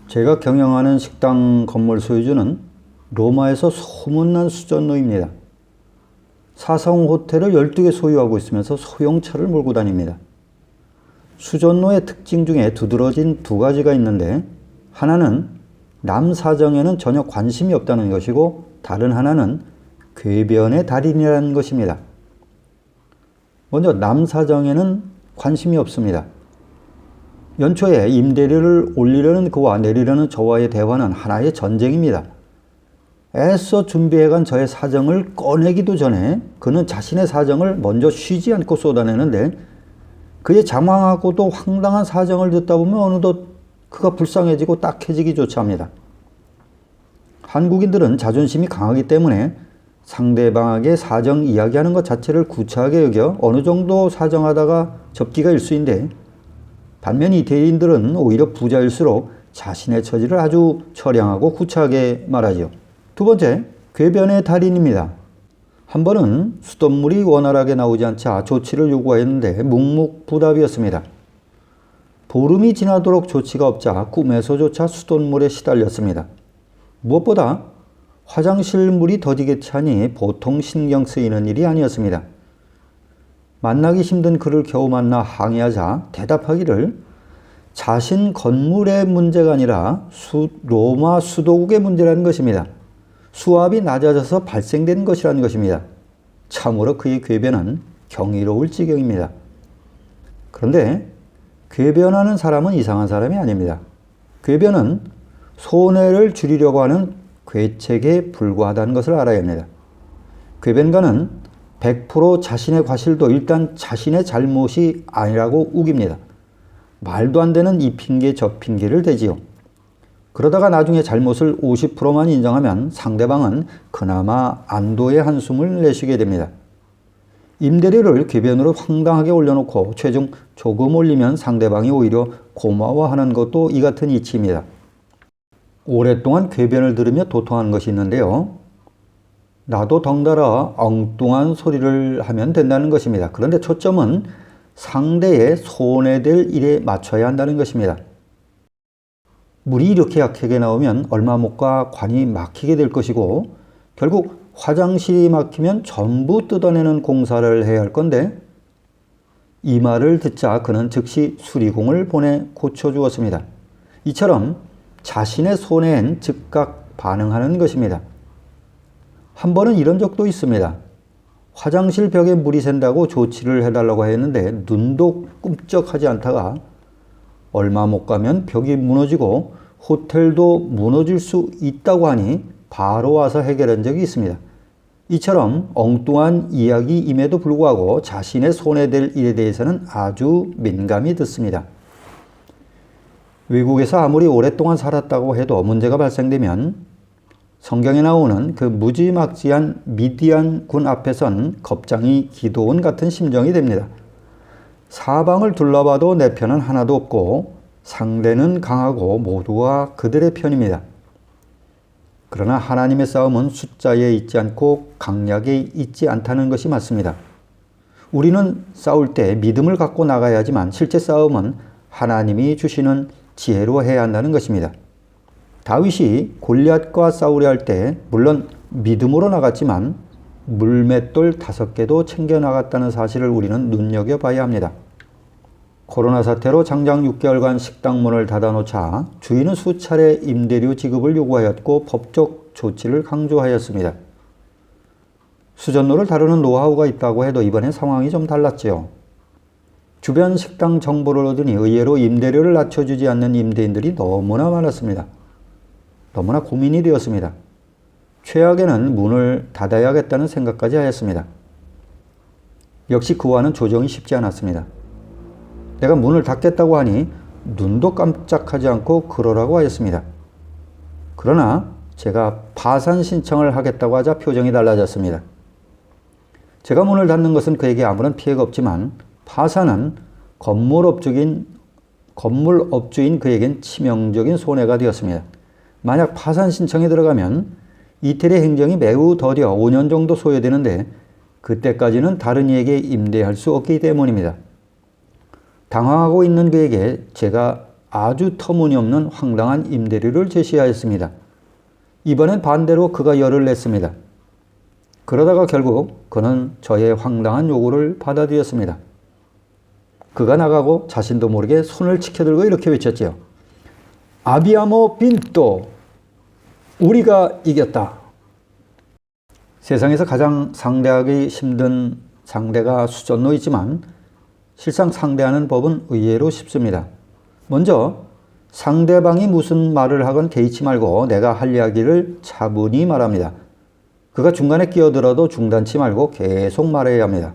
제가 경영하는 식당 건물 소유주는 로마에서 소문난 수전노입니다. 사성 호텔을 12개 소유하고 있으면서 소형차를 몰고 다닙니다. 수전노의 특징 중에 두드러진 두 가지가 있는데, 하나는 남 사정에는 전혀 관심이 없다는 것이고, 다른 하나는 궤변의 달인이라는 것입니다. 먼저 남 사정에는 관심이 없습니다. 연초에 임대료를 올리려는 그와 내리려는 저와의 대화는 하나의 전쟁입니다. 애써 준비해간 저의 사정을 꺼내기도 전에 그는 자신의 사정을 먼저 쉬지 않고 쏟아내는데, 그의 장황하고도 황당한 사정을 듣다 보면 어느덧 그가 불쌍해지고 딱해지기조차 합니다. 한국인들은 자존심이 강하기 때문에 상대방에게 사정 이야기하는 것 자체를 구차하게 여겨 어느 정도 사정하다가 접기가 일쑤인데, 반면 이태리인들은 오히려 부자일수록 자신의 처지를 아주 처량하고 구차하게 말하죠. 두 번째, 궤변의 달인입니다. 한 번은 수돗물이 원활하게 나오지 않자 조치를 요구하였는데 묵묵부답이었습니다. 보름이 지나도록 조치가 없자 꿈에서조차 수돗물에 시달렸습니다. 무엇보다 화장실 물이 더디게 차니 보통 신경 쓰이는 일이 아니었습니다. 만나기 힘든 그를 겨우 만나 항의하자 대답하기를 자신 건물의 문제가 아니라 로마 수도국의 문제라는 것입니다. 수압이 낮아져서 발생된 것이라는 것입니다. 참으로 그의 궤변은 경이로울 지경입니다. 그런데 궤변하는 사람은 이상한 사람이 아닙니다. 궤변은 손해를 줄이려고 하는 괴책에 불과하다는 것을 알아야 합니다. 궤변가는 100% 자신의 과실도 일단 자신의 잘못이 아니라고 우깁니다. 말도 안 되는 이 핑계 저 핑계를 대지요. 그러다가 나중에 잘못을 50%만 인정하면 상대방은 그나마 안도의 한숨을 내쉬게 됩니다. 임대료를 궤변으로 황당하게 올려놓고 최종 조금 올리면 상대방이 오히려 고마워하는 것도 이 같은 이치입니다. 오랫동안 궤변을 들으며 도통하는 것이 있는데요. 나도 덩달아 엉뚱한 소리를 하면 된다는 것입니다. 그런데 초점은 상대의 손해될 일에 맞춰야 한다는 것입니다. 물이 이렇게 약하게 나오면 얼마 못 가 관이 막히게 될 것이고, 결국 화장실이 막히면 전부 뜯어내는 공사를 해야 할 건데, 이 말을 듣자 그는 즉시 수리공을 보내 고쳐주었습니다. 이처럼 자신의 손해엔 즉각 반응하는 것입니다. 한 번은 이런 적도 있습니다. 화장실 벽에 물이 샌다고 조치를 해달라고 했는데 눈도 꿈쩍하지 않다가 얼마 못 가면 벽이 무너지고 호텔도 무너질 수 있다고 하니 바로 와서 해결한 적이 있습니다. 이처럼 엉뚱한 이야기임에도 불구하고 자신의 손해될 일에 대해서는 아주 민감히 듣습니다. 외국에서 아무리 오랫동안 살았다고 해도 문제가 발생되면 성경에 나오는 그 무지막지한 미디안 군 앞에선 겁장이 기도원 같은 심정이 됩니다. 사방을 둘러봐도 내 편은 하나도 없고 상대는 강하고 모두가 그들의 편입니다. 그러나 하나님의 싸움은 숫자에 있지 않고 강약에 있지 않다는 것이 맞습니다. 우리는 싸울 때 믿음을 갖고 나가야 하지만 실제 싸움은 하나님이 주시는 지혜로 해야 한다는 것입니다. 다윗이 골리앗과 싸우려 할 때 물론 믿음으로 나갔지만 물맷돌 5개도 챙겨 나갔다는 사실을 우리는 눈여겨봐야 합니다. 코로나 사태로 장장 6개월간 식당 문을 닫아놓자 주인은 수차례 임대료 지급을 요구하였고 법적 조치를 강조하였습니다. 수전노를 다루는 노하우가 있다고 해도 이번엔 상황이 좀 달랐지요. 주변 식당 정보를 얻으니 의외로 임대료를 낮춰주지 않는 임대인들이 너무나 많았습니다. 너무나 고민이 되었습니다. 최악에는 문을 닫아야겠다는 생각까지 하였습니다. 역시 그와는 조정이 쉽지 않았습니다. 내가 문을 닫겠다고 하니 눈도 깜짝하지 않고 그러라고 하였습니다. 그러나 제가 파산 신청을 하겠다고 하자 표정이 달라졌습니다. 제가 문을 닫는 것은 그에게 아무런 피해가 없지만 파산은 건물업주인 그에겐 치명적인 손해가 되었습니다. 만약 파산 신청에 들어가면 이태리 행정이 매우 더뎌 5년 정도 소요되는데 그때까지는 다른 이에게 임대할 수 없기 때문입니다. 당황하고 있는 그에게 제가 아주 터무니없는 황당한 임대료를 제시하였습니다. 이번엔 반대로 그가 열을 냈습니다. 그러다가 결국 그는 저의 황당한 요구를 받아들였습니다. 그가 나가고 자신도 모르게 손을 치켜들고 이렇게 외쳤지요. 아비아모 빈또, 우리가 이겼다. 세상에서 가장 상대하기 힘든 상대가 수전노이지만 실상 상대하는 법은 의외로 쉽습니다. 먼저 상대방이 무슨 말을 하건 개의치 말고 내가 할 이야기를 차분히 말합니다. 그가 중간에 끼어들어도 중단치 말고 계속 말해야 합니다.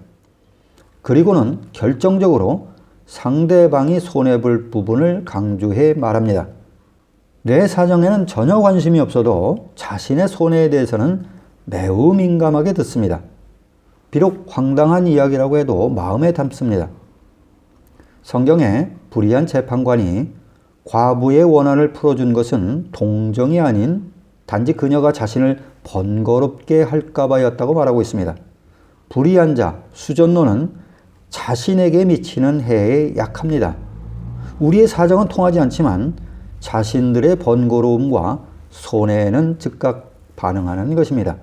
그리고는 결정적으로 상대방이 손해볼 부분을 강조해 말합니다. 내 사정에는 전혀 관심이 없어도 자신의 손해에 대해서는 매우 민감하게 듣습니다. 비록 황당한 이야기라고 해도 마음에 담습니다. 성경에 불의한 재판관이 과부의 원한을 풀어준 것은 동정이 아닌 단지 그녀가 자신을 번거롭게 할까봐였다고 말하고 있습니다. 불의한 자, 수전노는 자신에게 미치는 해에 약합니다. 우리의 사정은 통하지 않지만 자신들의 번거로움과 손해에는 즉각 반응하는 것입니다.